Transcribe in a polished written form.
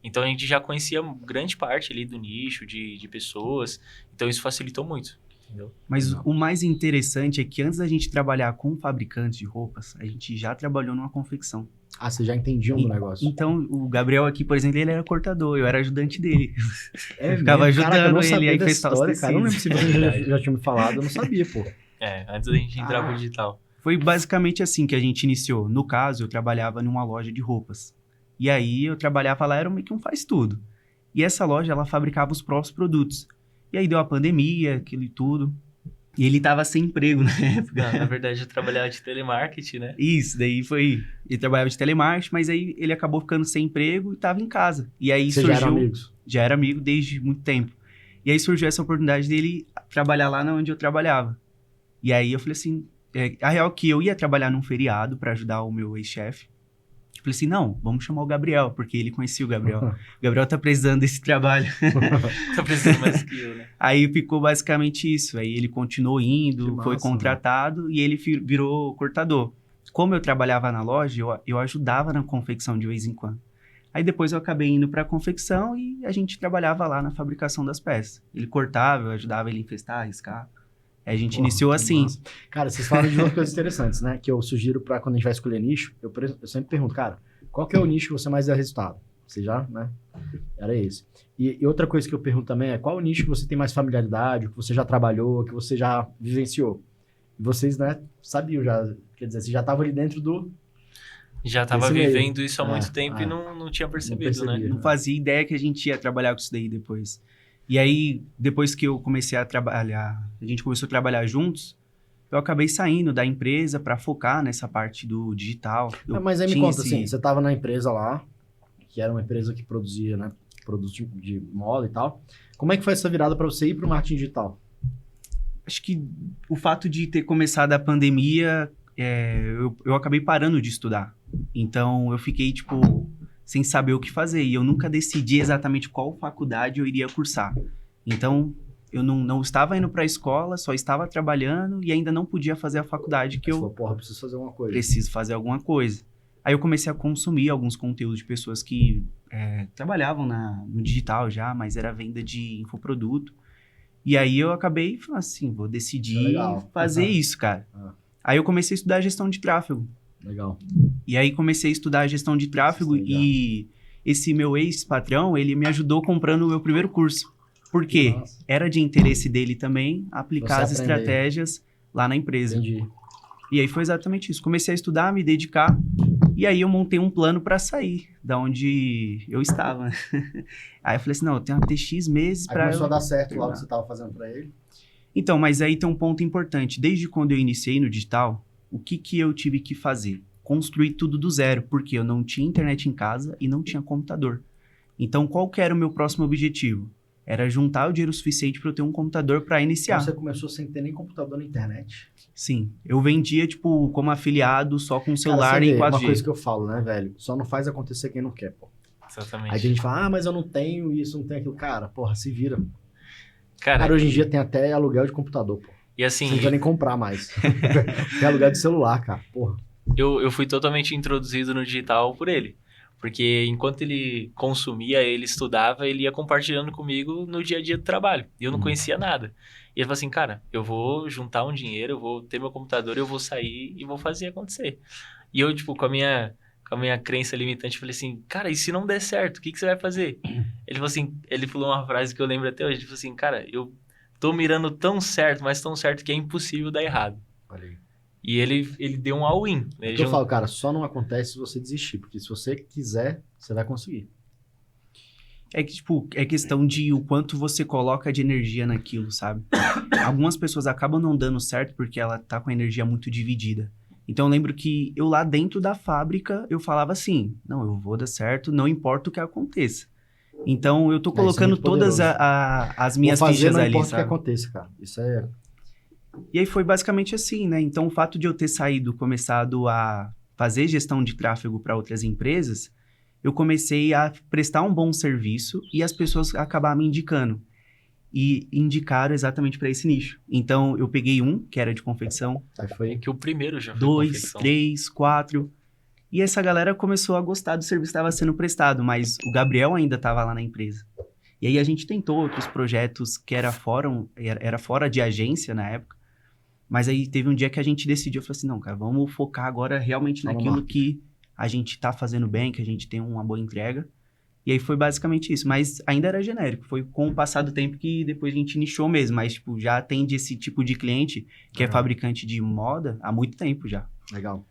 Então, a gente já conhecia grande parte ali do nicho, de pessoas. Então, isso facilitou muito, entendeu? Mas o mais interessante é que antes da gente trabalhar com fabricantes de roupas, a gente já trabalhou numa confecção. Ah, vocês já entendiam do negócio. Então, o Gabriel aqui, por exemplo, ele era cortador, eu era ajudante dele. É Ficava mesmo? Caraca, eu ajudando não ele sabia aí dessa festar os história, cara. Eu não lembro se tecidos. você já tinha me falado, eu não sabia, pô. Antes da gente entrar pro digital. Foi basicamente assim que a gente iniciou. No caso, eu trabalhava numa loja de roupas. E aí, eu trabalhava lá, era meio que um faz-tudo. E essa loja, ela fabricava os próprios produtos. E aí, deu a pandemia, aquilo e tudo. E ele tava sem emprego na época. Não, na verdade, eu trabalhava de telemarketing, né? Isso, daí foi... Ele trabalhava de telemarketing, mas aí ele acabou ficando sem emprego e tava em casa. E aí Vocês surgiu... já eram amigos? Já era amigo desde muito tempo. E aí surgiu essa oportunidade dele trabalhar lá onde eu trabalhava. E aí eu falei assim... a real é que eu ia trabalhar num feriado pra ajudar o meu ex-chefe. Eu falei assim, não, vamos chamar o Gabriel, porque ele conhecia o Gabriel. O Gabriel tá precisando desse trabalho. Tá precisando mais que eu, né? Aí ficou basicamente isso. Aí ele continuou indo, Que foi massa, contratado e ele virou cortador. Como eu trabalhava na loja, eu ajudava na confecção de vez em quando. Aí depois eu acabei indo pra confecção e a gente trabalhava lá na fabricação das peças. Ele cortava, eu ajudava ele a infestar, riscar. Aí a gente iniciou que assim. massa. Cara, vocês falam de duas coisas interessantes, né? Que eu sugiro pra quando a gente vai escolher nicho, eu sempre pergunto, cara, qual que é o nicho que você mais dá resultado? Você já, né? Era esse. E outra coisa que eu pergunto também é qual o nicho que você tem mais familiaridade, que você já trabalhou, que você já vivenciou? E vocês, né, sabiam já, quer dizer, você já estavam ali dentro do... Já tava Esse meio. vivendo isso há muito tempo e não tinha percebido, né? percebia. Não fazia ideia que a gente ia trabalhar com isso daí depois. E aí, depois que eu comecei a trabalhar, a gente começou a trabalhar juntos, eu acabei saindo da empresa para focar nessa parte do digital. Mas aí me tinha conta, assim, você estava na empresa lá, que era uma empresa que produzia, né, produtos de moda e tal. Como é que foi essa virada para você ir para o marketing digital? Acho que o fato de ter começado a pandemia, eu acabei parando de estudar. Então, eu fiquei, tipo, sem saber o que fazer. E eu nunca decidi exatamente qual faculdade eu iria cursar. Então, eu não estava indo para a escola, só estava trabalhando e ainda não podia fazer a faculdade que Você eu falou, porra, preciso fazer uma coisa. preciso fazer alguma coisa. Aí eu comecei a consumir alguns conteúdos de pessoas que trabalhavam no digital já, mas era venda de infoproduto. E aí eu acabei falando assim, vou decidir Legal. fazer isso, cara. Aí eu comecei a estudar gestão de tráfego. Legal. E aí comecei a estudar gestão de tráfego e esse meu ex-patrão, ele me ajudou comprando o meu primeiro curso. Por quê? Nossa. Era de interesse dele também aplicar Você as aprender. estratégias lá na empresa. Entendi. E aí foi exatamente isso. Comecei a estudar, me dedicar. E aí eu montei um plano para sair da onde eu estava. Aí eu falei assim, não, eu tenho até X meses Aí para... começou a dar certo lá o que você estava fazendo para ele. Então, mas aí tem um ponto importante. Desde quando eu iniciei no digital, o que eu tive que fazer? Construir tudo do zero, porque eu não tinha internet em casa e não tinha computador. Então, qual que era o meu próximo objetivo? Era juntar o dinheiro suficiente para eu ter um computador para iniciar. Então você começou sem ter nem computador na internet. Sim, eu vendia, tipo, como afiliado, só com celular Cara, você em vê, 4G. uma coisa que eu falo, né, velho? Só não faz acontecer quem não quer, pô. Exatamente. Aí a gente fala, mas eu não tenho isso, não tenho aquilo. Cara, porra, se vira. Cara, Cara, hoje em dia tem até aluguel de computador, pô. e assim, Você não precisa nem comprar mais. Tem aluguel de celular, cara. Porra. eu fui totalmente introduzido no digital por ele. Porque enquanto ele consumia, ele estudava, ele ia compartilhando comigo no dia a dia do trabalho. E eu não conhecia nada. E ele falou assim, cara, eu vou juntar um dinheiro, eu vou ter meu computador, eu vou sair e vou fazer acontecer. E eu, tipo, com a minha crença limitante, falei assim, cara, e se não der certo, o que você vai fazer? Ele falou assim, ele falou uma frase que eu lembro até hoje, ele falou assim, cara, eu tô mirando tão certo, mas tão certo que é impossível dar errado. Olha aí. E ele deu um all-in. Né? Eu falo, cara, só não acontece se você desistir. Porque se você quiser, você vai conseguir. É que, tipo, é questão de o quanto você coloca de energia naquilo, sabe? Algumas pessoas acabam não dando certo porque ela tá com a energia muito dividida. Então, eu lembro que eu lá dentro da fábrica, eu falava assim, não, eu vou dar certo, não importa o que aconteça. Então, eu tô colocando muito todas poderoso. as minhas Vou fazer, fichas não ali, importa o que sabe? aconteça, cara. Isso é... E aí foi basicamente assim, né? Então, o fato de eu ter saído, começado a fazer gestão de tráfego para outras empresas, eu comecei a prestar um bom serviço e as pessoas acabaram me indicando. E indicaram exatamente para esse nicho. Então, eu peguei um, que era de confecção, Aí foi... que o primeiro já foi 2, confecção. 3, 4. E essa galera começou a gostar do serviço que estava sendo prestado, mas o Gabriel ainda estava lá na empresa. E aí a gente tentou outros projetos que era fora de agência na época, mas aí teve um dia que a gente decidiu, falou assim, não, cara, vamos focar agora realmente naquilo que a gente tá fazendo bem, que a gente tem uma boa entrega. E aí foi basicamente isso, mas ainda era genérico. Foi com o passar do tempo que depois a gente nichou mesmo, mas tipo, já atende esse tipo de cliente que é fabricante de moda há muito tempo já. Legal.